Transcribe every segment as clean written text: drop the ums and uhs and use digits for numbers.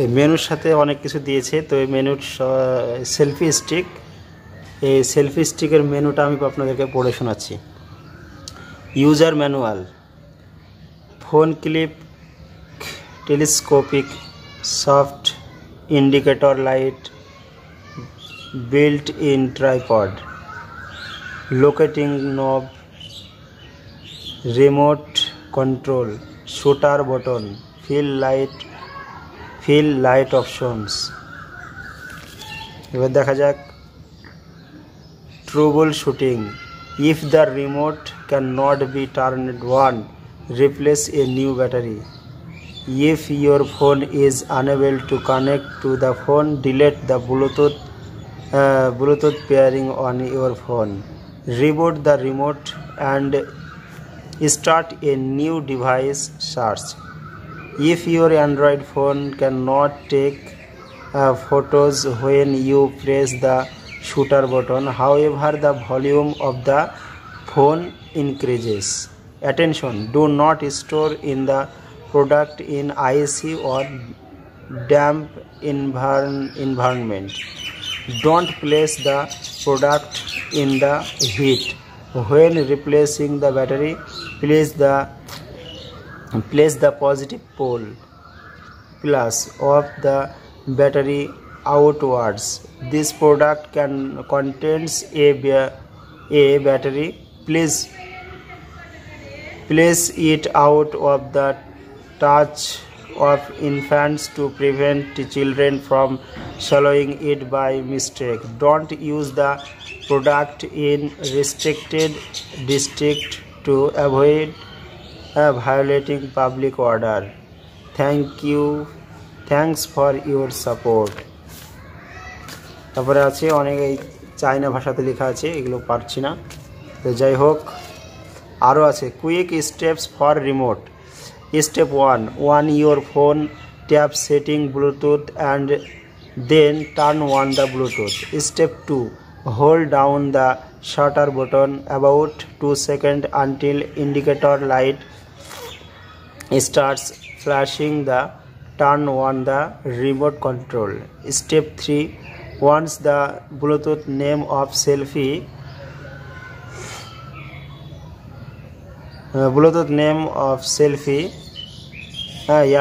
এই মেনুর সাথে অনেক কিছু দিয়েছে। তো এই মেনুর সেলফি স্টিক, এই সেলফি স্টিকের মেনুটা আমি আপনাদেরকে পড়ে শোনাচ্ছি। User manual, phone clip, telescopic, soft indicator light, built in tripod, locating knob, remote control, shooter button, fill light options। এবার দেখা যাক trouble shooting, if the remote cannot be turned on, replace a new battery। If your phone is unable to connect to the phone, delete the Bluetooth pairing on your phone, reboot the remote and start a new device search। If your Android phone cannot take photos when you press the shooter button, however the volume of the phone increases, attention, do not store in the product in icy or damp environment। Don't place the product in the heat। When replacing the battery, place the positive pole plus of the battery outwards। This product contains a battery. Please place it out of the touch of infants to prevent children from swallowing it by mistake। Don't use the product in restricted district to avoid violating public order। Thanks for your support। তারপরে আছে অনেক এই চাইনা ভাষাতে লেখা আছে, এগুলো পারছি না, তো যাই হোক আরও আছে। Quick steps for remote. Step 1, on your phone, tap setting Bluetooth and then turn on the Bluetooth। Step 2, hold down the shutter button about 2 seconds until indicator light starts flashing, turn on the remote control। Step 3, once the Bluetooth name of selfie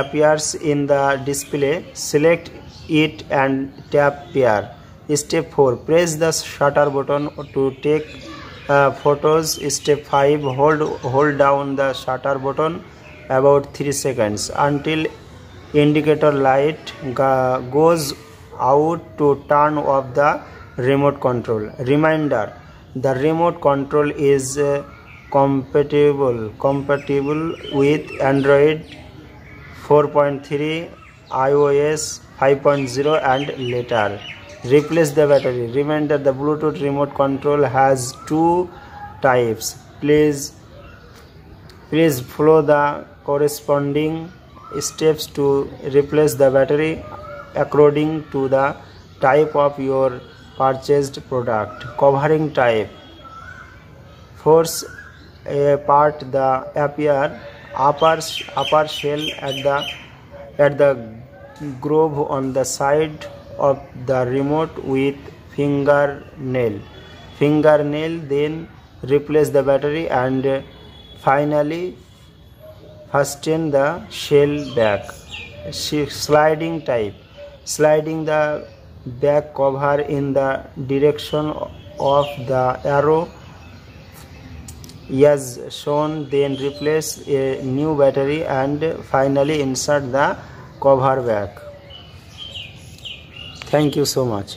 appears in the display, select it and tap pair। Step 4, press the shutter button to take photos। Step 5, hold down the shutter button about 3 seconds until indicator light goes out to turn off the remote control। Reminder, the remote control is compatible with Android 4.3, iOS 5.0 and later। Replace the battery। Remember, the Bluetooth remote control has 2 types। Please follow the corresponding steps to replace the battery according to the type of your purchased product। Covering type: force apart the upper shell at the groove on the side of the remote with fingernail, then replace the battery and finally fasten the shell back। Sliding type: sliding the back cover in the direction of the arrow as shown, then replace a new battery and finally insert the cover back। Thank you so much।